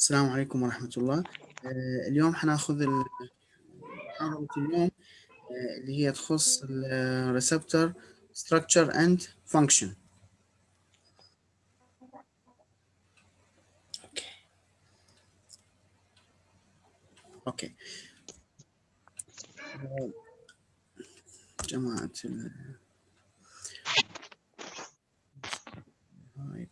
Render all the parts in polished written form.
السلام عليكم ورحمة الله. اليوم حناخذ محاضرة اليوم اللي هي تخص ال receptor structure and function. اوكي جماعة هايد.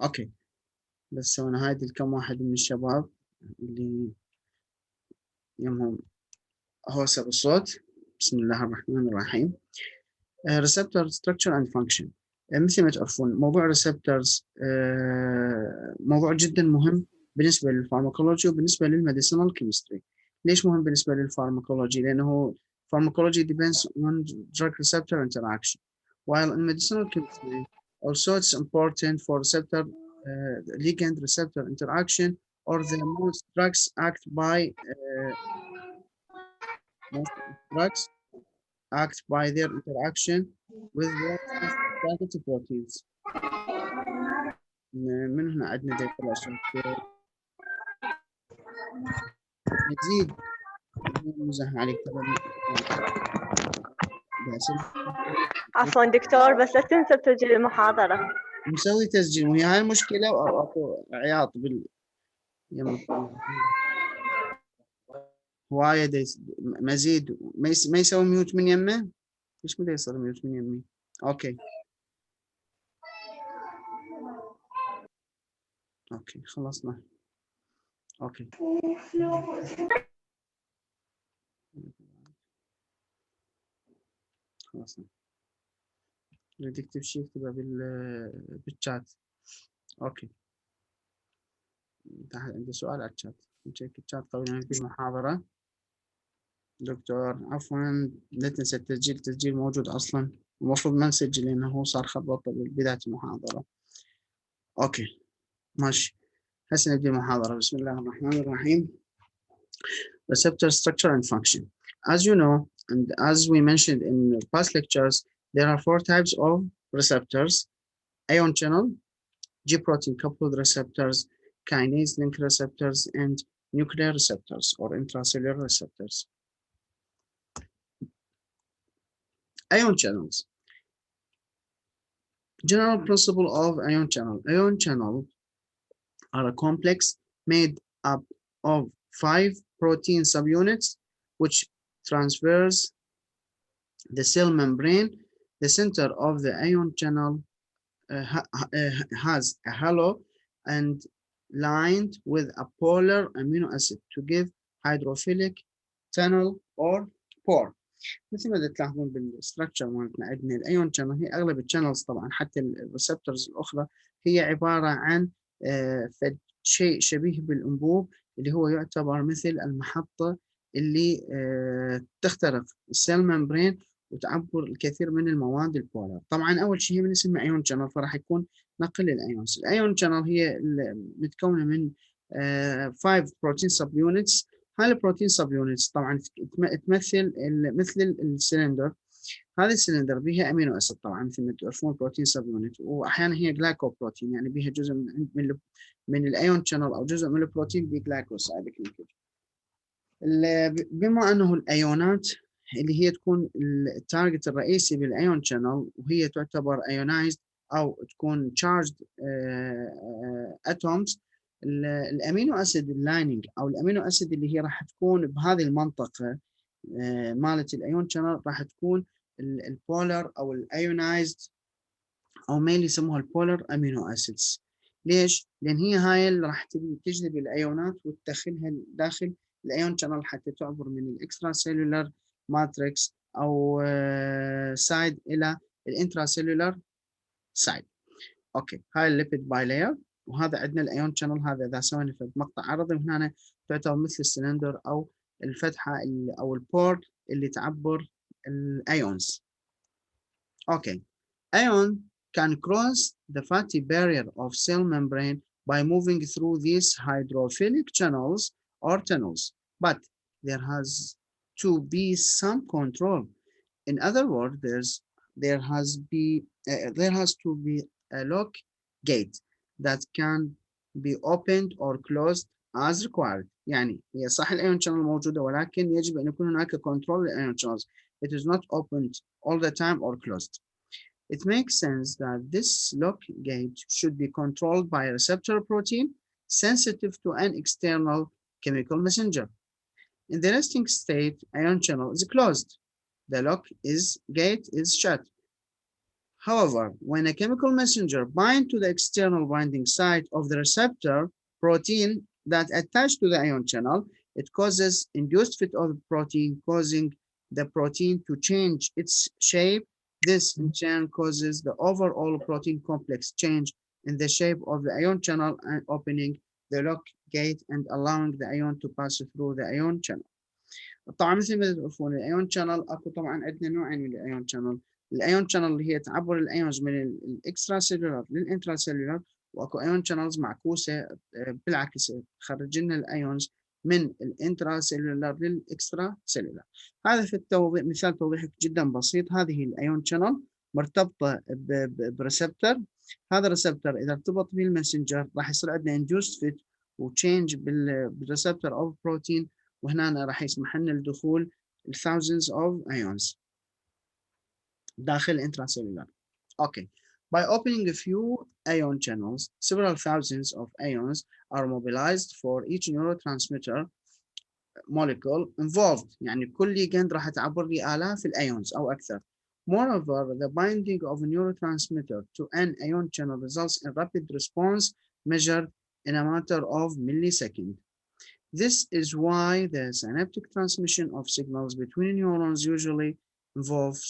اوكي بس سوينا هايد لكم واحد من الشباب اللي يمهم هوسة بالصوت. بسم الله الرحمن الرحيم. receptor structure and function. مثل ما تعرفون موضوع receptors موضوع جدا مهم بالنسبة للفارماكولوجي وبالنسبة للميديسينال كيمستري. ليش مهم بالنسبة للفارماكولوجي؟ لأنه pharmacology depends on drug receptor interaction, while in medicinal chemistry also it's important for receptor ligand receptor interaction, or the most drugs act by their interaction with target proteins. من هنا عندنا دي خلاص نزيد مزح عليك عفوا دكتور، بس لا تنسى تسجيل المحاضرة. مسوي تسجيل وهي هاي المشكلة، واكو عياط هواية مزيد ما يسوي ميوت من يمه. ليش بده يصير ميوت من يمي؟ اوكي خلصنا. اوكي خلصنا. اللي تكتب شيء اكتبه بالشات. اوكي تحت عندي سؤال على الشات، نشيك الشات قبل ما نبدأ المحاضرة. دكتور عفوا لا تنسى التسجيل موجود اصلا، المفروض ما نسجل لانه هو صار خبط بداية المحاضرة. اوكي ماشي، هسه نبدأ المحاضرة. بسم الله الرحمن الرحيم. Receptor structure and function. As you know, and as we mentioned in past lectures, there are 4 types of receptors: ion channel, Geoprotein-Coupled Receptors, Kinase link receptors, and nuclear receptors or intracellular receptors. Ion channels. General principle of ion channel. Ion channel are a complex made up of 5 protein subunits which transverse the cell membrane. The center of the ion channel has a halo and lined with a polar amino acid to give hydrophilic tunnel or pore. مثل ما تلاحظون بالستراكشر مالتنا عندنا الايون شانل، هي اغلب الشانلز طبعا حتى الريسبتورز الاخرى هي عباره عن شيء شبيه بالانبوب اللي هو يعتبر مثل المحطه اللي تخترق السيل ممبرين وتعبر الكثير من المواد البولار. طبعا اول شيء من اسمها ايون شانل، فراح يكون نقل الايونز. الايون شانل هي متكونه من 5 بروتين سب يونتس. هاي البروتين سب يونتس طبعا تمثل مثل السلندر. هذه السلندر بها امينو اسيد طبعا مثل ما تعرفون بروتين سب يونت، واحيانا هي جلايكوبروتين يعني بها جزء من الايون شانل او جزء من البروتين بجلايكوسايد. بما انه الايونات اللي هي تكون التارجت الرئيسي بالايون شانل وهي تعتبر ايونايزد او تكون تشارجد اتومز، الامينو اسيد اللايننج او الامينو اسيد اللي هي راح تكون بهذه المنطقه مالت الايون شانل راح تكون البولر او الايونايزد او ميل يسموها البولر امينو اسيدز. ليش؟ لان هي هاي اللي راح تجذب الايونات وتدخلها داخل الايون شانل حتى تعبر من الاكسترا سيلولار ماتريكس او سايد الى الانترا سيلولار سايد. اوكي هاي الليبيد باي لاير، وهذا عندنا الايون شانل. هذا اذا سوينا في مقطع عرضي وهنا تعتبر مثل السلندر او الفتحه او البورت اللي تعبر الايونز. اوكي ion can cross the fatty barrier of cell membrane by moving through these hydrophilic channels or tunnels, but there has to be some control. In other words, there has to be a lock gate that can be opened or closed as required. يعني هي صح الايون channel موجودة ولكن يجب أن يكون هناك control للايون channels. It is not opened all the time or closed. It makes sense that this lock gate should be controlled by a receptor protein sensitive to an external chemical messenger. In the resting state, ion channel is closed. The gate is shut. However, when a chemical messenger binds to the external binding site of the receptor protein that attached to the ion channel, it causes induced fit of the protein, causing the protein to change its shape. This in turn causes the overall protein complex change in the shape of the ion channel and opening the lock gate and allowing the ion to pass through the ion channel. طبعا مثل ما تعرفون الايون شانل اكو طبعا عندنا نوعين من الايون شانل. الايون شانل اللي هي تعبر الايونز من الاكسترا سيلولار للانترا سيلولار، واكو ايون شانلز معكوسه بالعكس تخرج لنا الايونز من الانترا سيلولار للاكسترا سيلولار. هذا في التوضيح مثال توضيحي جدا بسيط. هذه الايون شانل مرتبطه بريسبتر. هذا الريسبتر اذا ارتبط به الماسنجر راح يصير عندنا انديوست فيت وتشينج بالريسبتر اوف بروتين، وهنا راح يسمح لنا الدخول thousands of ions داخل intracellular. Okay. By opening a few ion channels, several thousands of ions are mobilized for each neurotransmitter molecule involved. يعني كل ligand راح تعبر لي آلاف الأيونز أو أكثر. Moreover, the binding of a neurotransmitter to an ion channel results in rapid response measured in a matter of milliseconds. This is why the synaptic transmission of signals between neurons usually involves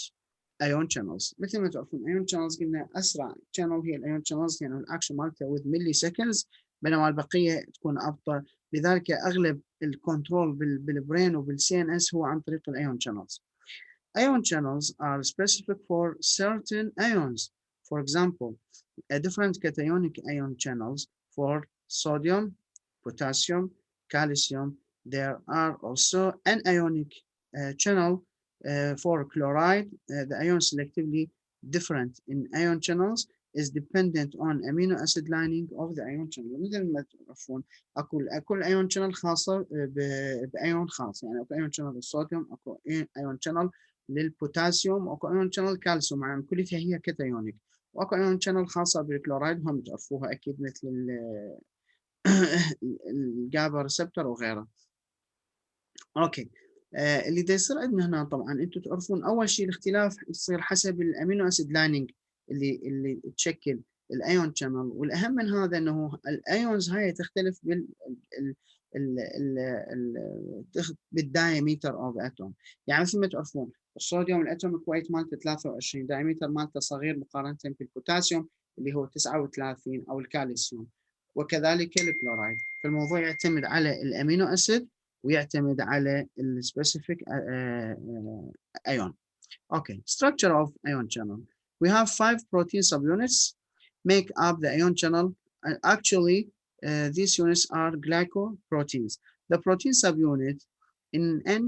ion channels. مثل ما تعرفون ion channels قلنا أسرع channel هي الايون channels يعني الأكشن مالته with milliseconds، بينما البقية تكون أبطأ. لذلك أغلب الكنترول بالبرين وبالCNS هو عن طريق الايون channels. Ion channels are specific for certain ions. For example, a different cationic ion channels for sodium, potassium, calcium. There are also anionic channel for chloride. The ion selectively different in ion channels is dependent on amino acid lining of the ion channel. مثل ما تعرفون كل ion channel خاصة بايون خاص. يعني اكو ion channel للصوديوم، اكو ion channel للبوتاسيوم، واكو ion channel كالسيوم، يعني كلها هي كاتيونيك. واكو ion channel خاصة بالكلورايد هم تعرفوها اكيد مثل الجابا ريسبتور وغيره. اوكي. اللي دا يصير عندنا هنا طبعا انتم تعرفون اول شيء الاختلاف يصير حسب الامينو اسيد لايننج اللي تشكل الايون شانل، والاهم من هذا انه الايونز هاي تختلف بالدايمتر اوف اتوم. يعني مثل ما تعرفون الصوديوم الاتوميك ويت مالته 23، دايمتر مالته صغير مقارنه بالبوتاسيوم اللي هو 39 او الكالسيوم، وكذلك الكلورايد. فالموضوع يعتمد على الامينو اسيد ويعتمد على السبيسيفيك ion. Okay, structure of ion channel. We have 5 protein subunits make up the ion channel. Actually, these units are glycoproteins. The protein subunit in an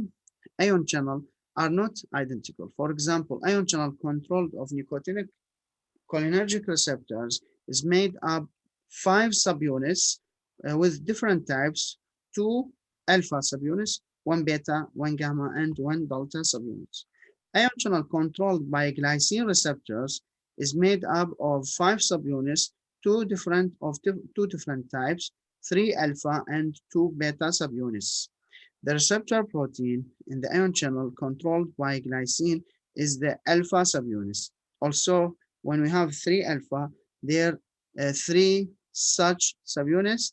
ion channel are not identical. For example, ion channel controlled of nicotinic cholinergic receptors is made up 5 subunits with different types: 2 alpha subunits, 1 beta, 1 gamma, and 1 delta subunits. Ion channel controlled by glycine receptors is made up of 5 subunits, 2 different types, 3 alpha and 2 beta subunits. The receptor protein in the ion channel controlled by glycine is the alpha subunits. Also, when we have 3 alpha, there are 3 such subunits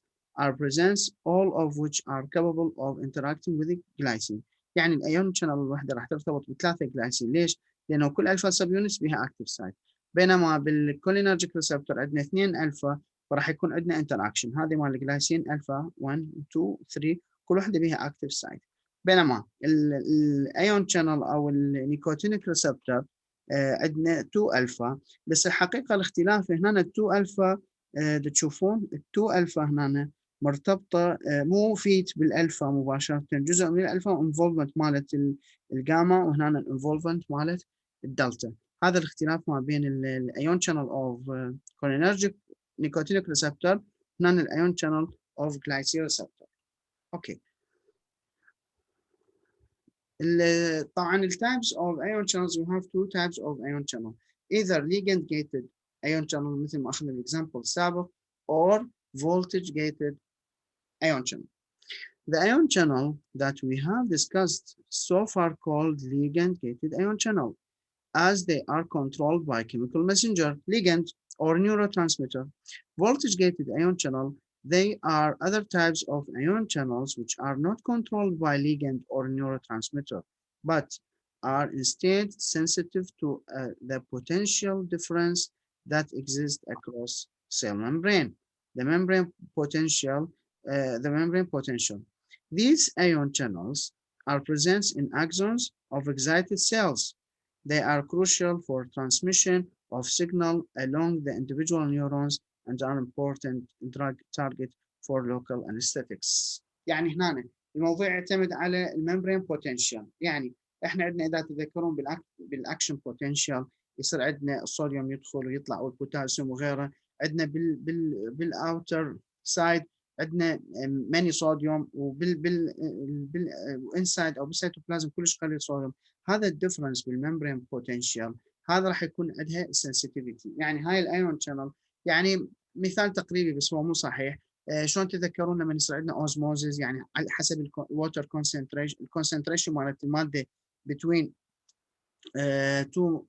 are present, all of which are capable of interacting with the glycine. يعني الايون شانل الواحده راح ترتبط بثلاثه جلايسين. ليش؟ لانه كل الفا سب يونتس بها اكتف سايت، بينما بالكولينرجيك ريسبتور عندنا 2 الفا فراح يكون عندنا انتراكشن. هذه مال الجلايسين الفا 1 2 3 كل واحده بها اكتف سايت. بينما الايون شانل او النيكوتينيك ريسبتور عندنا 2 الفا، بس الحقيقه الاختلاف هنا 2 الفا تشوفون 2 الفا هنا مرتبطة مو فيت بالألفا مباشرة، جزء من الألفا انفولفمنت مالت الجاما، وهنا الانفولفمنت مالت الدلتا. هذا الاختلاف ما بين الايون شانل اوف كولينرجيك نيكوتينيك ريسبتور، هنا الايون شانل اوف جلايسيل ريسبتور. اوكي. طبعا التايبس اوف ايون شانلز، we have two types of ion channel, either ligand gated ion channel مثل ما اخذنا الاكزامبل السابق or voltage gated ion channel. The ion channel that we have discussed so far called ligand gated ion channel, as they are controlled by chemical messenger, ligand, or neurotransmitter. Voltage gated ion channel, they are other types of ion channels which are not controlled by ligand or neurotransmitter, but are instead sensitive to the potential difference that exists across cell membrane. The membrane potential. These ion channels are present in axons of excited cells. They are crucial for transmission of signal along the individual neurons and are important drug target for local anesthetics. يعني هنا الموضوع يعتمد على الممبرين بوتنشال. يعني احنا عندنا اذا تذكرون بالاكشن بوتنشال يصير عندنا الصوديوم يدخل ويطلع والبوتاسيوم وغيره. عندنا بالاوتر سايد عندنا ماني صوديوم، بالانسايد او بالسيتوبلازم كلش قليل صوديوم. هذا الديفرنس بالممبرين بوتنشال هذا راح يكون عندها سنسيتيفيتي. يعني هاي الايون شانل، يعني مثال تقريبي بس هو مو صحيح. شلون تذكرون لما يصير عندنا اوزموزيس، يعني على حسب الووتر الكونسنتريشن مالت الماده بتوين تو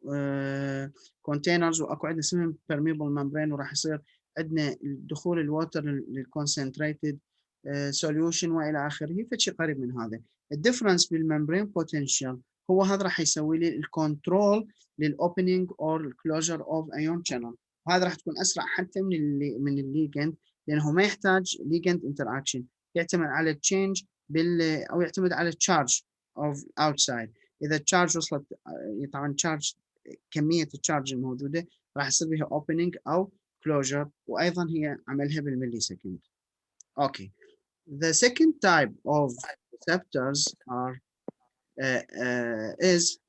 كونتينرز، واكو عندنا سيمي بيرميبل ممبرين، وراح يصير عندنا دخول الووتر للكونسنتريتد سوليوشن والى اخره. فشي قريب من هذا. الديفرنس بالممبرين بوتنشال هو هذا راح يسوي لي الكنترول للاوبننج اور الكلوجر اوف ايون شانل. وهذا راح تكون اسرع حتى من الليجند، لانه ما يحتاج ليجند انتراكشن، يعتمد على التشينج او يعتمد على التشارج اوف اوتسايد. اذا التشارج وصلت، طبعا تشارج كميه التشارج الموجوده راح يصير بها اوبننج او كلوجر، وايضا هي عملها بالملي سكند. اوكي. The second type of receptors is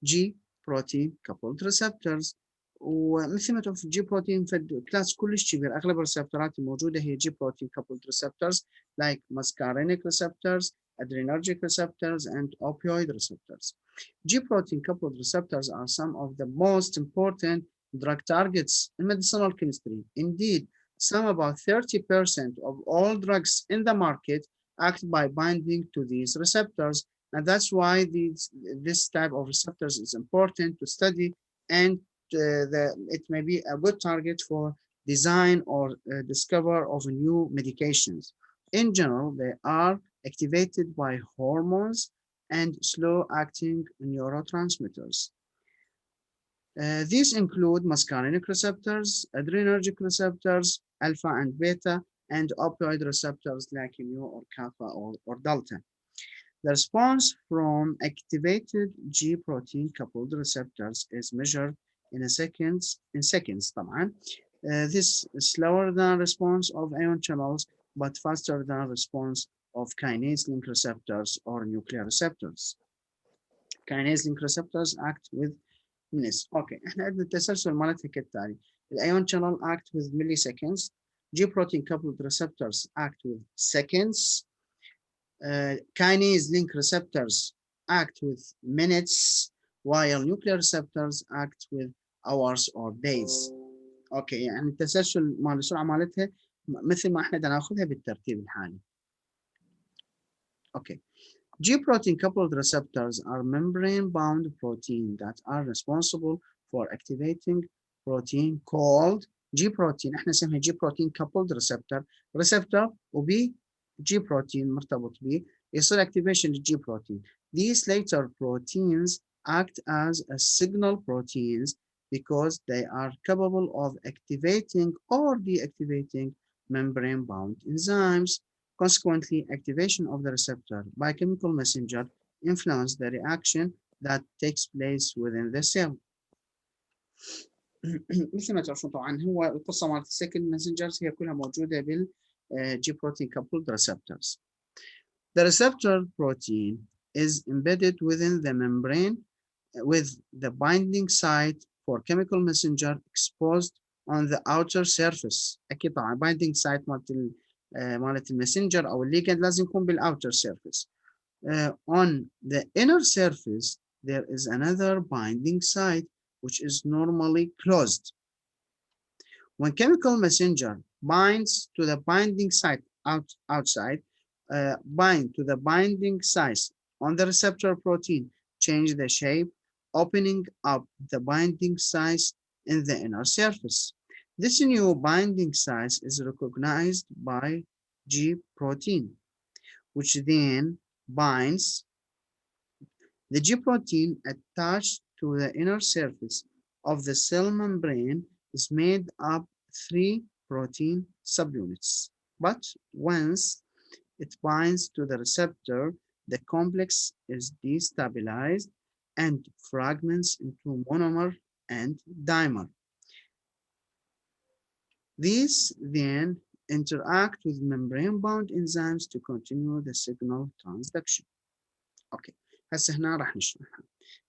Geoprotein-Coupled Receptors. ومثل ما تعرف Geoprotein فد كلاس كلش كبير. اغلب الريسبتورات الموجوده هي Geoprotein-Coupled Receptors like muscarinic receptors, adrenergic receptors, and opioid receptors. Geoprotein-coupled receptors are some of the most important drug targets in medicinal chemistry. Indeed, some about 30% of all drugs in the market act by binding to these receptors, and that's why this type of receptors is important to study, and it may be a good target for design or discover of new medications. In general, they are activated by hormones and slow-acting neurotransmitters. These include muscarinic receptors, adrenergic receptors, alpha and beta, and opioid receptors like mu or kappa or delta. The response from activated G-protein-coupled receptors is measured in seconds. طبعا. This is slower than response of ion channels, but faster than response of kinase link receptors or nuclear receptors. Kinase link receptors act with minutes. اوكي، احنا عندنا التسلسل مالتها كالتالي. الايون channel act with milliseconds. G-protein coupled receptors act with seconds. Kinase link receptors act with minutes, while nuclear receptors act with hours or days. اوكي، يعني التسلسل مال السرعه مالتها مثل ما احنا ناخذها بالترتيب الحالي. اوكي. G-protein-coupled receptors are membrane-bound protein that are responsible for activating protein called G-protein. احنا نسميها G-protein-coupled receptor وب G-protein مرتبط به يصير activation للG-protein. These later proteins act as a signal proteins because they are capable of activating or deactivating membrane-bound enzymes. Consequently, activation of the receptor by chemical messenger influence the reaction that takes place within the cell. مثل ما تعرفون طبعا هو القصه مالت السكند ماسنجرز هي كلها موجوده G-protein-coupled receptors. The receptor protein is embedded within the membrane with the binding site for chemical messenger exposed on the outer surface. أكيد طبعا binding site مالت المسنجر أو الليجند لازم يكون بالouter surface. On the inner surface, there is another binding site which is normally closed. When chemical messenger binds to the binding site outside, bind to the binding sites on the receptor protein, change the shape, opening up the binding sites in the inner surface. This new binding site is recognized by G protein, which then binds. The G protein attached to the inner surface of the cell membrane is made up of 3 protein subunits. But once it binds to the receptor, the complex is destabilized and fragments into monomer and dimer. These then interact with membrane-bound enzymes to continue the signal transduction. اوكي هسه هنا راح نشرحها.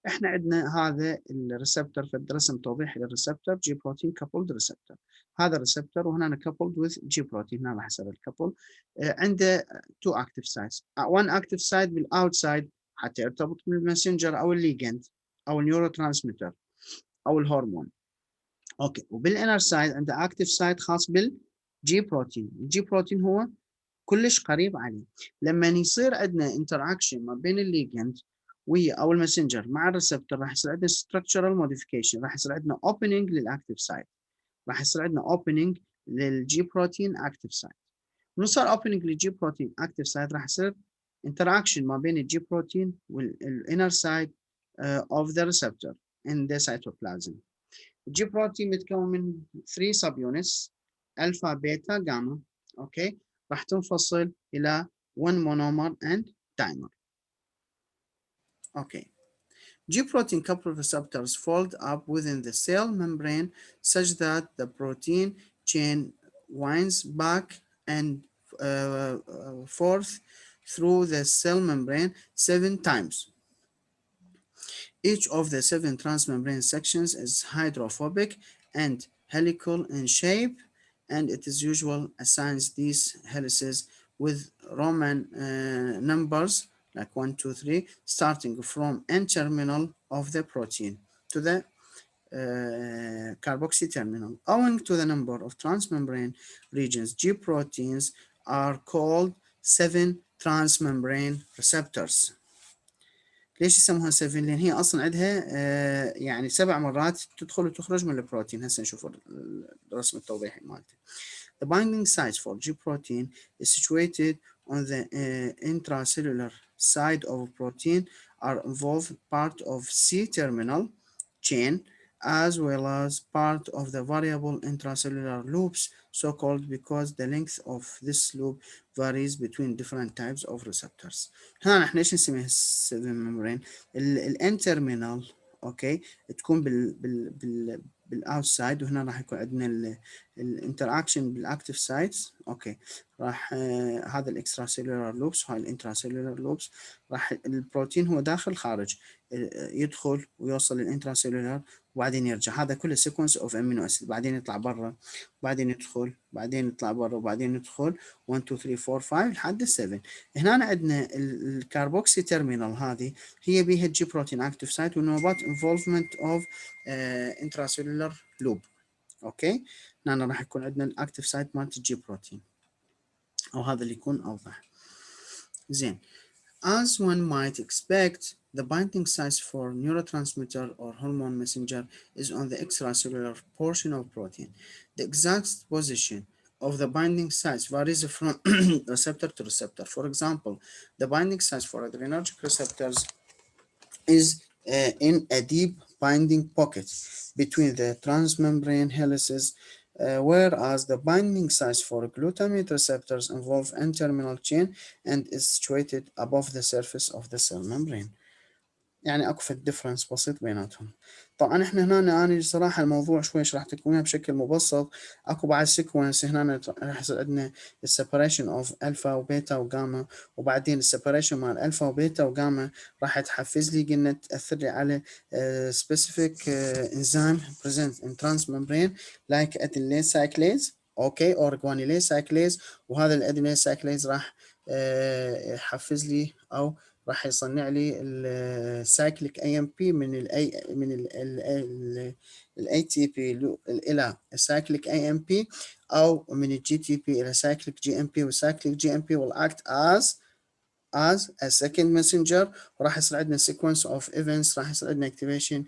احنا عندنا هذا الريسبتور في رسم توضيحي للريسبتور جي بروتين كابلد ريسبتور. هذا الريسبتور وهنا كابلد وذ جي بروتين. هنا راح يصير الكابل. عنده تو اكتيف سايتس. وان اكتيف سايت بالاوتسايد حتى يرتبط بالماسنجر او الليجند او النيورو ترانسميتر او الهرمون. اوكي وبالانر سايد عنده اكتيف سايت خاص بالجي بروتين. الجي بروتين هو كلش قريب عليه. لما يصير عندنا انتراكشن ما بين الليجند ويا او الماسنجر مع الريسبتور راح يصير عندنا structural modification. راح يصير عندنا opening للاكتيف سايت. راح يصير عندنا opening للجي بروتين اكتيف سايت. من صار opening للجي بروتين اكتيف سايت راح يصير interaction ما بين الجي بروتين والinner side of the receptor in the cytoplasm. الجي بروتين متكون من 3 subunits alpha beta gamma. اوكي راح تنفصل إلى 1 monomer and dimer. Okay. G-protein-coupled receptors fold up within the cell membrane such that the protein chain winds back and forth through the cell membrane 7 times. Each of the 7 transmembrane sections is hydrophobic and helical in shape, and it is usual assigns these helices with Roman numbers like 1, 2, 3, starting from N-terminal of the protein to the carboxy terminal. Owing to the number of transmembrane regions, G proteins are called 7 transmembrane receptors. ليش يسموها 7؟ لان هي اصلا عندها يعني 7 مرات تدخل وتخرج من البروتين. هسه نشوف الرسم التوضيحي مالته. The binding sites for G protein is situated on the intracellular side of protein are involved part of C-terminal chain as well as part of the variable intracellular loops, so called because the length of this loop varies between different types of receptors. هنا نحن ايش نسميها 7 membrane؟ الان terminal اوكي تكون بالاوتسايد، وهنا راح يكون عندنا الانتراكشن بالاكتيف سايتس. اوكي راح هذا الاكسترا سيلولار لوبس وهاي الانترا سيلولار لوبس. راح البروتين هو داخل خارج يدخل ويوصل للانترا سيلولار وبعدين يرجع. هذا كله سيكونس اوف امينو اسيد، بعدين يطلع برا بعدين يدخل بعدين يطلع برا وبعدين يدخل 1 2 3 4 5 لحد 7. هنا عندنا الكاربوكسي تيرمينال هذه هي بيها الجي بروتين اكتيف سايت ونوبات انفولفمنت اوف انترا سيلولار لوب. اوكي هنا راح يكون عندنا الاكتيف سايت مالت الجي بروتين، او هذا اللي يكون اوضح. زين as one might expect, the binding site for neurotransmitter or hormone messenger is on the extracellular portion of protein. The exact position of the binding sites varies from receptor to receptor. For example, the binding sites for adrenergic receptors is in a deep binding pocket between the transmembrane helices, whereas the binding sites for glutamate receptors involve N-terminal chain and is situated above the surface of the cell membrane. يعني اكو فد ديفرنس بسيط بيناتهم. طبعا احنا هنا انا صراحه الموضوع شوي شرحت لكم اياه بشكل مبسط. اكو بعد سيكونس هنا راح يصير عندنا السيبريشن اوف الفا وبيتا وجاما، وبعدين السيبريشن مال الفا وبيتا وجاما راح تحفز لي قلنا تاثر لي على specific enzyme present in transmembrane like adenylate cyclase اوكي or guanylate cyclase. وهذا الادينيليت سايكليز راح يحفز لي او راح يصنع لي السايكليك اي ام بي من الاي تي بي الى السايكليك اي ام بي، او من الجي تي بي الى سايكليك جي ام بي، والسايكليك جي ام بي will act as a second messenger. وراح يصير عندنا sequence of events، راح يصير عندنا activation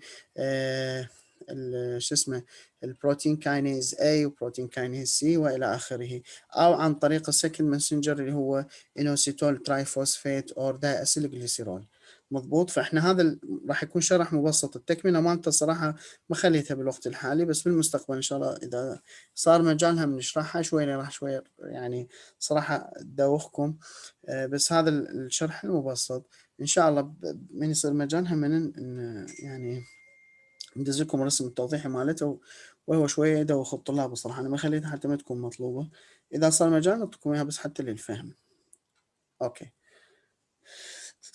شو اسمه البروتين كاينيز A وبروتين كاينيز C والى اخره، او عن طريق السكند ماسنجر اللي هو انوسيتول ترايفوسفيت اور داياسيل جليسيرول. مضبوط. فاحنا هذا راح يكون شرح مبسط. التكمله مالته صراحه ما خليتها بالوقت الحالي، بس بالمستقبل ان شاء الله اذا صار مجالها بنشرحها شوي راح شوي يعني صراحه ادوخكم. بس هذا الشرح المبسط ان شاء الله من يصير مجالها من يعني ندز لكم الرسم التوضيحي مالته، وهو شويه يدوخ الطلاب الصراحه. انا ما خليتها حتى ما تكون مطلوبه، اذا صار مجال نعطيكم اياها بس حتى للفهم. اوكي.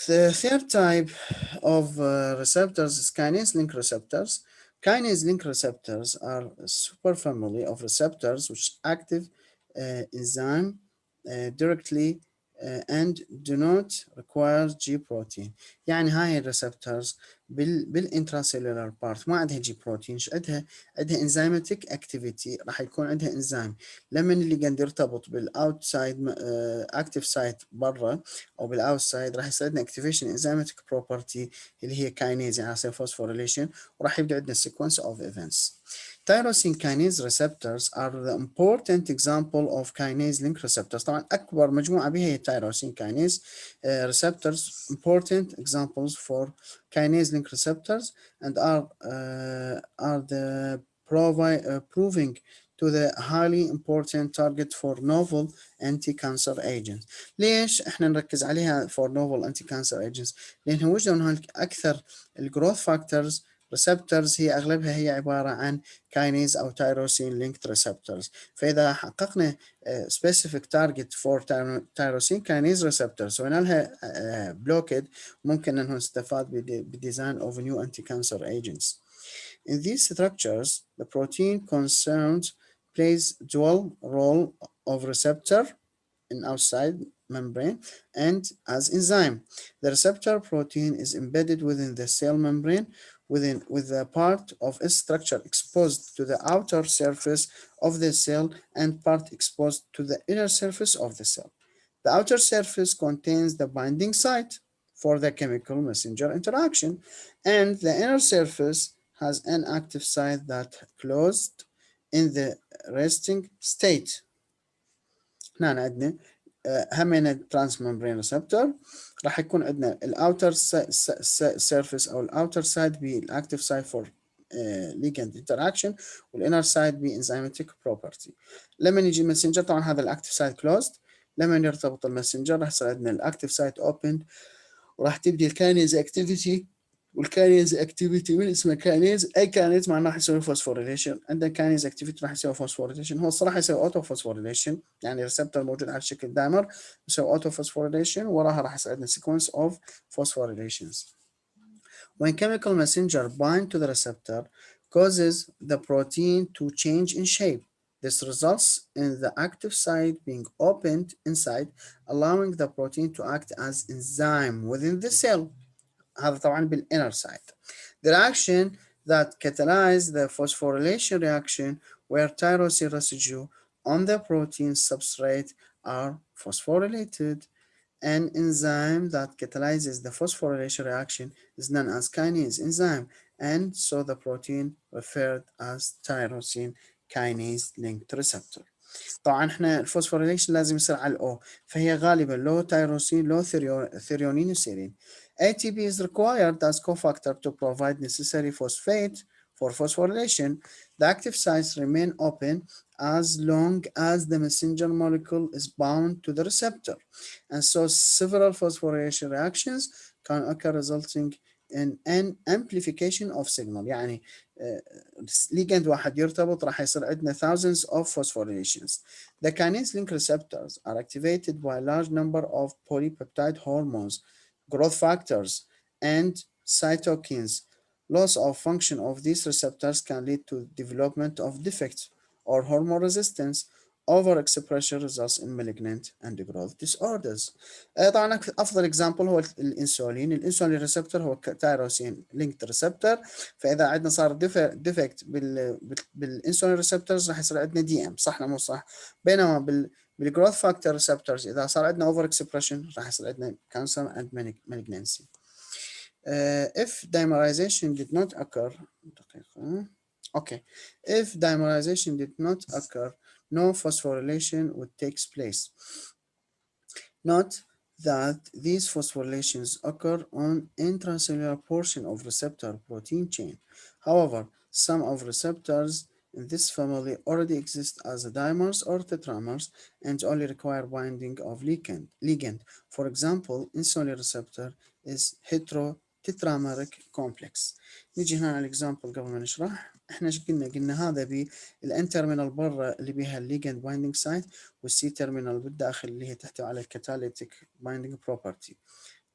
The third type of receptors is kinase link receptors. Kinase link receptors are a superfamily of receptors which active enzyme directly and do not require G protein. يعني هاي الريسبتورز بالانتراسيلولار بارت ما عندها جي بروتين، عندها انزيماتيك اكتيفيتي. راح يكون عندها انزيم لما اللي قاعد يرتبط بالاوتسايد اكتيف سايت برا او بالاوتسايد راح يصير عندنا اكتيفيشن انزيماتيك بروبرتي اللي هي كاينيز يعني يصير فوسفوريليشن، وراح يبدا عندنا sequence of events. Tyrosine kinase receptors are the important example of kinase link receptors. طبعا أكبر مجموعة بها هي tyrosine kinase receptors, important examples for kinase link receptors, and are the proving to the highly important target for novel anti-cancer agents. ليش احنا نركز عليها for novel anti-cancer agents؟ لأنه وجدوا هناك أكثر الجروث فاكتورز receptors هي أغلبها هي عبارة عن كاينيز أو تايروسين linked receptors. فإذا حققنا specific target for tyrosine kinase receptors سوينا لها blockade ممكن أنه نستفاد بديزاين of new anti-cancer agents. In these structures, the protein concerned plays dual role of receptor in outside membrane and as enzyme. The receptor protein is embedded within the cell membrane with a part of its structure exposed to the outer surface of the cell and part exposed to the inner surface of the cell. The outer surface contains the binding site for the chemical messenger interaction, and the inner surface has an active site that closed in the resting state. هنا عندنا همين الترانس ممبرين ريسبتور راح يكون عندنا الاوتر سيرفيس او الاوتر سايد بالاكتيف سايد فور ليجند انتراكشن، والانر سايد بانزيماتيك بروبرتي. لما يجي الماسنجر طبعا هذا الاكتيف سايد كلوزد، لما يرتبط الماسنجر راح يصير عندنا الاكتيف سايد اوبن، وراح تبدي الكاينيز اكتيفيتي. والكاينيز اكتيفيتي من اسمه كاينيز، اي كاينيز معناه راح يسوي فوسفوريليشن. عندنا كاينيز اكتيفيتي راح يسوي فوسفوريليشن، هو الصراحه يسوي اوتو فوسفوريليشن يعني ريسبتور موجود على شكل دايمر يسوي اوتو فوسفوريليشن، وراها راح يصير عندنا سيكونس اوف فوسفوريليشنز. When chemical messenger bind to the receptor causes the protein to change in shape. This results in the active site being opened inside, allowing the protein to act as enzyme within the cell. هذا طبعا بالinner side. The reaction that catalyze the phosphorylation reaction where tyrosine residue on the protein substrate are phosphorylated. An enzyme that catalyzes the phosphorylation reaction is known as kinase enzyme, and so the protein referred as tyrosine kinase linked receptor. طبعا احنا الفوسفوريليشن لازم يصير على الاو، فهي غالبا لو تيروسين لو ثريونين وسيرين. ATP is required as cofactor to provide necessary phosphate for phosphorylation. The active sites remain open as long as the messenger molecule is bound to the receptor, and so several phosphorylation reactions can occur resulting an amplification of signal. يعني ligand واحد يرتبط راح يصير عندنا thousands of phosphorylations. The kinase link receptors are activated by a large number of polypeptide hormones, growth factors, and cytokines. Loss of function of these receptors can lead to development of defects or hormone resistance. Overexpression results in malignant and growth disorders. طبعا افضل اكزامبل هو الانسولين ريسبتور هو تايروسين لينكد ريسبتور. فاذا عندنا صار ديفكت بالانسولين ريسبتورز راح يصير عندنا دي ام، صح ولا مو صح؟ بينما بالجروث فاكتور ريسبتورز اذا صار عندنا اوفر اكسبريشن راح يصير عندنا كانسر اند malignancy. If dimerization did not occur دقيقة. Okay. If dimerization did not occur, no phosphorylation would take place. Note that these phosphorylations occur on intracellular portion of receptor protein chain. However, some of receptors in this family already exist as dimers or tetramers and only require binding of ligand. For example, insulin receptor is heterotetrameric complex. نيجي هنا على الاكزامبل قبل ما نشرح. احنا ايش قلنا هذا بالان تيرمينال برا اللي بيها الليجند بايندينج سايت، والسي تيرمينال بالداخل اللي هي تحتوي على الكاتاليتيك بايندينج بروبرتي.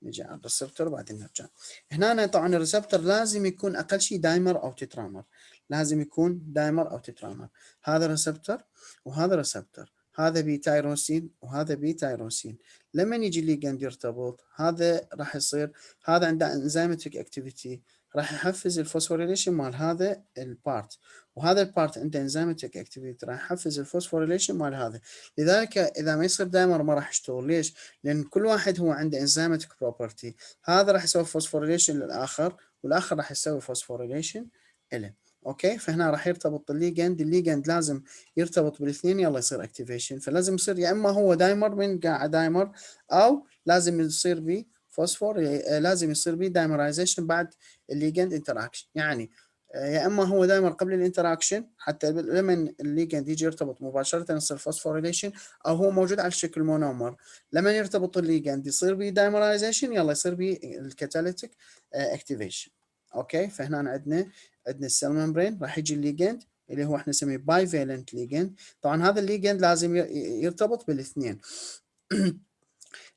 نجي على الريسبتور وبعدين نرجع. هنا طبعا الريسبتور لازم يكون اقل شيء دايمر او تترامر، لازم يكون دايمر او تترامر. هذا ريسبتور وهذا ريسبتور، هذا بي تايروسين وهذا بي تايروسين. لما يجي الليجند يرتبط هذا راح يصير هذا عنده انزيماتيك اكتيفيتي راح يحفز الفوسفوريليشن مال هذا البارت، وهذا البارت عنده انزيماتيك اكتيفيتي راح يحفز الفوسفوريليشن مال هذا. لذلك اذا ما يصير دايمر ما راح يشتغل. ليش؟ لان كل واحد هو عنده انزيماتيك بروبرتي، هذا راح يسوي فوسفوريليشن للاخر والاخر راح يسوي فوسفوريليشن له. اوكي، فهنا راح يرتبط الليجند لازم يرتبط بالاثنين يلا يصير اكتيفيشن. فلازم يصير يا اما هو دايمر من قاعد دايمر، او لازم يصير بي فوسفور، لازم يصير بي دايمرايزيشن بعد الليجند انتراكشن. يعني يا اما هو دايمر قبل الانتراكشن حتى لما الليجند يجي يرتبط مباشره يصير فوسفوريليشن، او هو موجود على شكل مونومر لما يرتبط الليجند يصير بي دايمرايزيشن يلا يصير بي الكاتاليتيك اكتيفيشن. اوكي، فهنا عندنا السيل ممبرين راح يجي الليجند اللي هو احنا نسميه باي فالنت ليجند. طبعا هذا الليجند لازم يرتبط بالاثنين.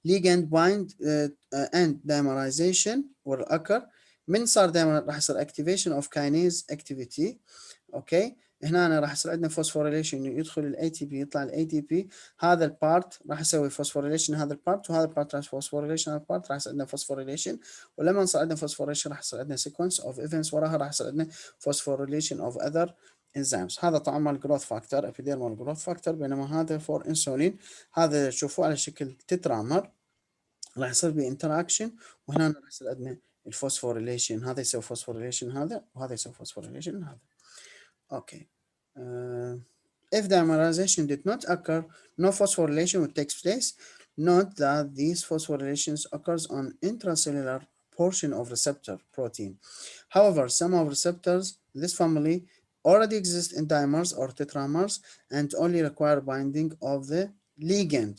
ligand bind and dimerization will occur. من صار دائما راح يصير activation of kinase activity. اوكي، هنا أنا راح يصير عندنا فوسفوريليشن، يدخل الاي تي بي يطلع الاي تي بي، هذا البارت راح يسوي فوسفوريليشن هذا البارت، وهذا البارت راح فوسفوريليشن هذا البارت، راح يصير عندنا فوسفوريليشن. ولما يصير عندنا فوسفوريليشن راح يصير عندنا sequence of events وراها راح يصير عندنا فوسفوريليشن of other enzymes. هذا طبعا مال جروث فاكتور ابيديرمال جروث فاكتور، بينما هذا فور انسولين هذا شوفوه على شكل تترامر راح يصير بي انتراكشن، وهنا راح يصير عندنا الفوسفوريليشن، هذا يسوي فوسفوريليشن هذا وهذا يسوي فوسفوريليشن هذا. اوكي. If dimerization did not occur, no phosphorylation would take place. Note that these phosphorylations occurs on intracellular portion of receptor protein. However, some of receptors in this family already exist in dimers or tetramers and only require binding of the ligand.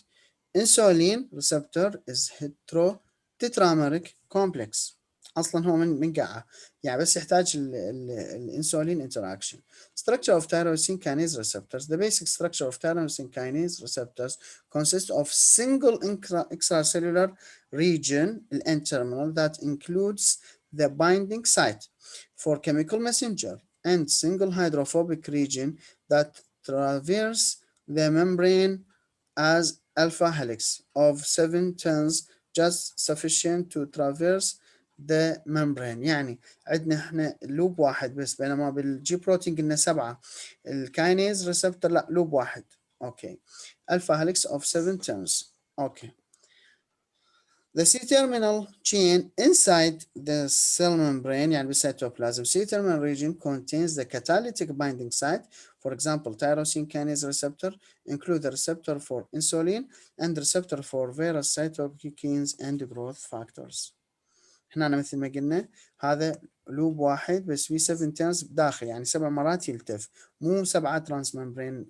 Insulin receptor is heterotetrameric complex. اصلا هو من قاعه يعني بس يحتاج الانسولين interaction. Structure of tyrosine kinase receptors. The basic structure of tyrosine kinase receptors consists of single extracellular region, N-terminal, that includes the binding site for chemical messenger, and single hydrophobic region that traverse the membrane as alpha helix of 7 turns, just sufficient to traverse the membrane. يعني عندنا احنا لوب واحد بس، بينما بالجي بروتين قلنا 7. الكاينيز ريسبتور لا لوب واحد. اوكي، alpha helix of 7 turns. اوكي. The C-terminal chain inside the cell membrane يعني بالcytoplasm. C-terminal region contains the catalytic binding site. For example, tyrosine kinase receptor include the receptor for insulin and receptor for various cytokines and growth factors. هنا مثل ما قلنا هذا لوب واحد بس في 7 تيرنز داخل، يعني 7 مرات يلتف، مو 7 ترانس ممبرين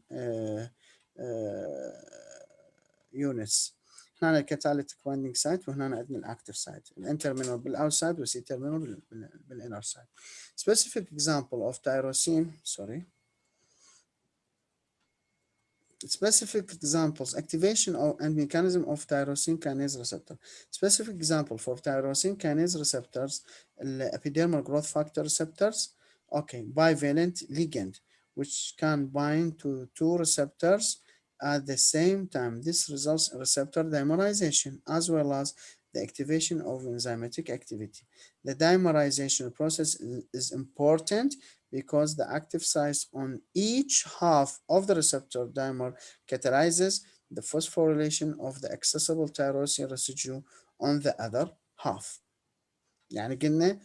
يونتس. هنا الكاتاليتيك بايندينج سايت، وهنا عندنا الاكتيف سايت، الانترمينال بالاوتسايد والسي تيرمينال بالانر سايد. Specific example of tyrosine specific examples activation of and mechanism of tyrosine kinase receptor. Specific example for tyrosine kinase receptors epidermal growth factor receptors. Okay, bivalent ligand which can bind to two receptors at the same time. This results in receptor dimerization as well as the activation of enzymatic activity. The dimerization process is important because the active site on each half of the receptor dimer catalyzes the phosphorylation of the accessible tyrosine residue on the other half. يعني قلنا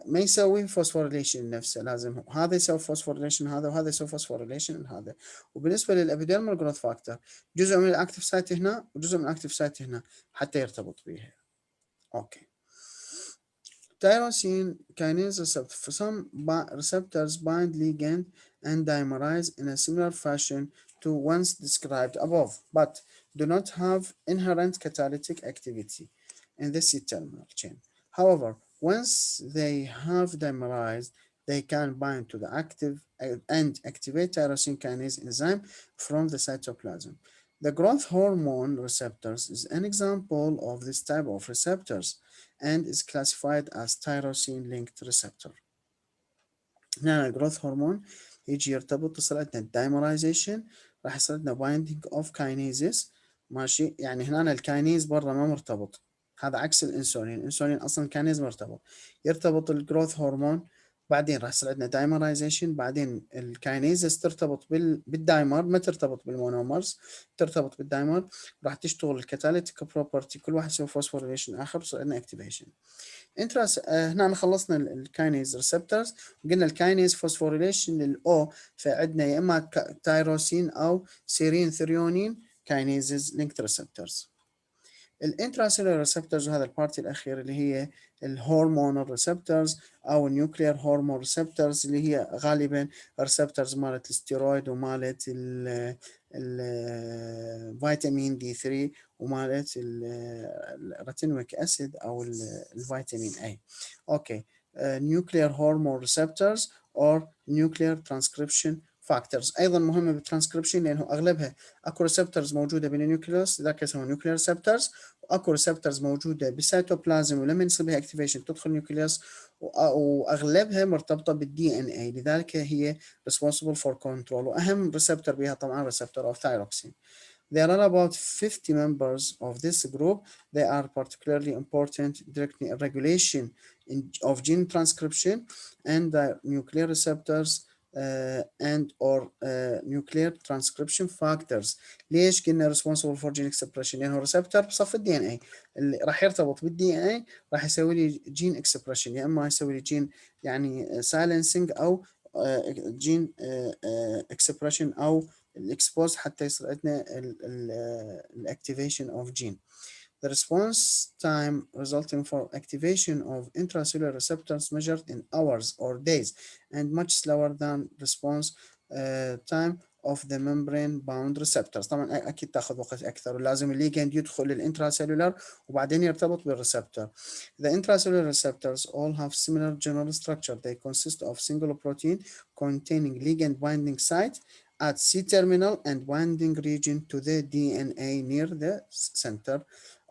ما يسوي فوسفوريليشن نفسه، لازم هذا يسوي فوسفوريليشن هذا، وهذا يسوي فوسفوريليشن هذا. وبالنسبه للابيديرمال جروث فاكتور جزء من الاكتف سايت هنا وجزء من الاكتف سايت هنا حتى يرتبط بها. اوكي. Tyrosine kinase receptor. For some receptors bind ligand and dimerize in a similar fashion to ones described above, but do not have inherent catalytic activity in the C-terminal chain. However, once they have dimerized, they can bind to the active and activate tyrosine kinase enzyme from the cytoplasm. The growth hormone receptors is an example of this type of receptors and is classified as tyrosine linked receptor. هنا الجروث هرمون يجي يرتبط، تصير عندنا الدايمرايزيشن، راح يصير عندنا بايندينج اوف كاينيزز. ماشي، يعني هنا الكاينيز برا ما مرتبط، هذا عكس الانسولين. الانسولين اصلا كاينيز مرتبط، يرتبط الجروث هرمون، بعدين راح يصير عندنا دايمرايزيشن، بعدين الكاينيزز ترتبط بالدايمر، ما ترتبط بالمونومرز، ترتبط بالدايمر، راح تشتغل الكاتاليتيك بروبرتي، كل واحد يسوي فوسفوريليشن اخر، بصير عندنا اكتيفيشن. هنا خلصنا الكاينيز ريسبتورز، وقلنا الكاينيز فوسفوريليشن للاو، فعندنا يا اما تايروسين او سيرين ثريونين كاينيزز لينكت ريسبتورز. الانتراسيلولار ريسبتورز، وهذا البارتي الاخير اللي هي الهرمونال ريسبتورز او النيوكليير هرمون ريسبتورز، اللي هي غالبا ريسبتورز مالت الستيرويد ومالت الفيتامين دي 3 ومالت الريتينويك اسيد او الفيتامين اي. اوكي. nuclear hormone receptors or nuclear transcription factors ايضا مهمه بالترانسكريبشن، لانه اغلبها اكو ريسبتورز موجوده بالنيوكليوس، ذاك يسموها نيوكليير ريسبتورز، واكو ريسبتورز موجوده بالسيتوبلازم ولما يصير بها اكتيفيشن تدخل النيوكليوس، واغلبها مرتبطه بالدي ان اي، لذلك هي responsible for control. واهم ريسبتور بها طبعا ريسبتور اوف thyroxine. There are about 50 members of this group. They are particularly important directly in regulation of gene transcription and the nuclear receptors and or nuclear transcription factors. ليش قلنا responsible for gene expression؟ لأنه ريسبتور بصف الدي ان اي اللي راح يرتبط بالدي ان اي، راح يسوي لي جين اكسبريشن، يا اما يسوي لي جين يعني سايلنسنج او جين اكسبريشن او الاكسبوز حتى يصير عندنا الاكتيفيشن اوف جين. The response time resulting from activation of intracellular receptors measured in hours or days and much slower than response time of the membrane bound receptors. طبعا اكيد تاخذ وقت اكثر، ولازم الليجند يدخل للانتراسيلولر وبعدين يرتبط بالريسبتور. The intracellular receptors all have similar general structure. They consist of single protein containing ligand binding site at C-terminal and binding region to the DNA near the center.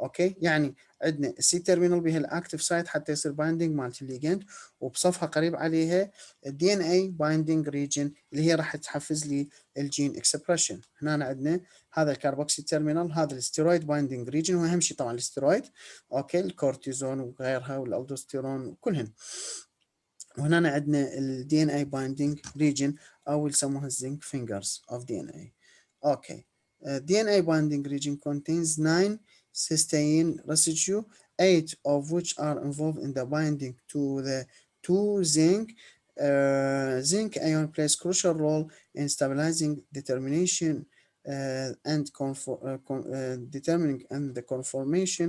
اوكي، يعني عندنا السي تيرمينال بها الاكتف سايت حتى يصير بايندينج مالت الليجند، وبصفها قريب عليها الدي ان اي بايندينج ريجن اللي هي راح تحفز لي الجين اكسبريشن. هنا عندنا هذا الكاربوكسي تيرمينال، هذا الستيرويد بايندينج ريجن، واهم شيء طبعا الستيرويد، اوكي، الكورتيزون وغيرها والالدوستيرون وكلهن. وهنا عندنا الدي ان اي بايندينج ريجن او يسموها الزنك فينجرز اوف دي ان اي. اوكي. DNA binding region contains 9 cysteine residue, 8 of which are involved in the binding to the 2 zinc. Zinc ion plays crucial role in stabilizing determination and determining and the conformation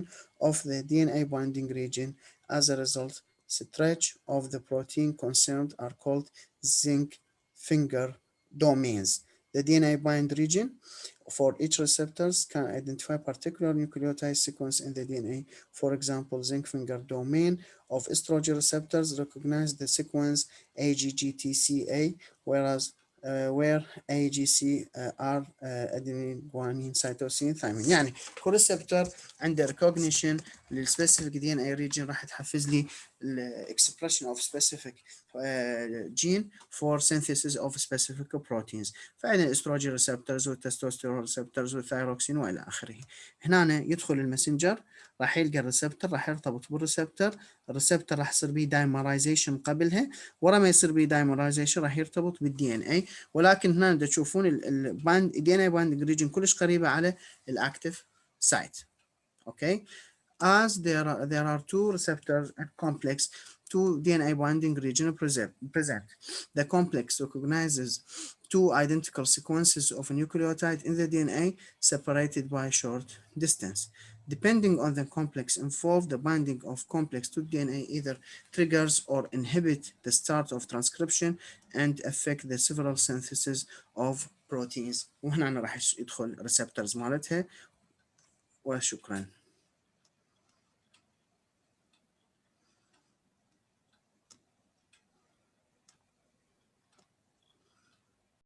of the DNA binding region. As a result, stretch of the protein concerned are called zinc finger domains. The DNA bind region for each receptors can identify particular nucleotide sequence in the DNA. For example, zinc finger domain of estrogen receptors recognize the sequence AGGTCA, whereas where AGC are adenine guanine cytosine thymine. يعني كل receptor عنده recognition للspecific DNA region راح تحفز لي expression of specific gene for synthesis of specific proteins. فعندنا الاستروجين ريسبتورز والتستوستيرون ريسبتورز والثايروكسين والى اخره. هنا يدخل الماسنجر راح يلقى الريسبتور راح يرتبط بالريسبتور، الريسبتور راح يصير به دايمرايزيشن قبلها، ورا ما يصير به دايمرايزيشن راح يرتبط بالدي ان اي، ولكن هنا تشوفون الباند دي ان اي بايندنج ريجن كلش قريبه على الاكتف سايت. اوكي. As there are two receptors and complex, two DNA binding region present. The complex recognizes two identical sequences of a nucleotide in the DNA separated by a short distance. Depending on the complex involved, the binding of complex to DNA either triggers or inhibit the start of transcription and affect the several synthesis of proteins. وهنا راح يدخل receptors مالتها. وشكرا.